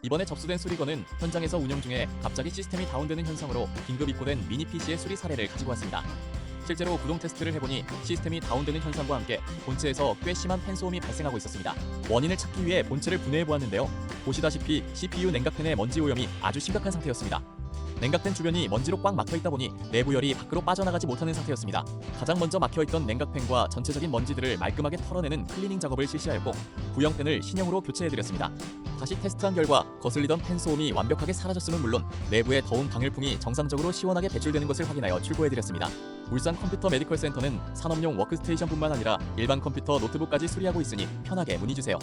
이번에 접수된 수리건은 현장에서 운영 중에 갑자기 시스템이 다운되는 현상으로 긴급 입고된 미니 PC의 수리 사례를 가지고 왔습니다. 실제로 구동 테스트를 해보니 시스템이 다운되는 현상과 함께 본체에서 꽤 심한 팬소음이 발생하고 있었습니다. 원인을 찾기 위해 본체를 분해해보았는데요. 보시다시피 CPU 냉각팬의 먼지 오염이 아주 심각한 상태였습니다. 냉각팬 주변이 먼지로 꽉 막혀있다 보니 내부 열이 밖으로 빠져나가지 못하는 상태였습니다. 가장 먼저 막혀있던 냉각팬과 전체적인 먼지들을 말끔하게 털어내는 클리닝 작업을 실시하였고 구형팬을 신형으로 교체해드렸습니다. 다시 테스트한 결과 거슬리던 팬 소음이 완벽하게 사라졌음은 물론 내부의 더운 방열풍이 정상적으로 시원하게 배출되는 것을 확인하여 출고해드렸습니다. 울산 컴퓨터 메디컬 센터는 산업용 워크스테이션뿐만 아니라 일반 컴퓨터, 노트북까지 수리하고 있으니 편하게 문의주세요.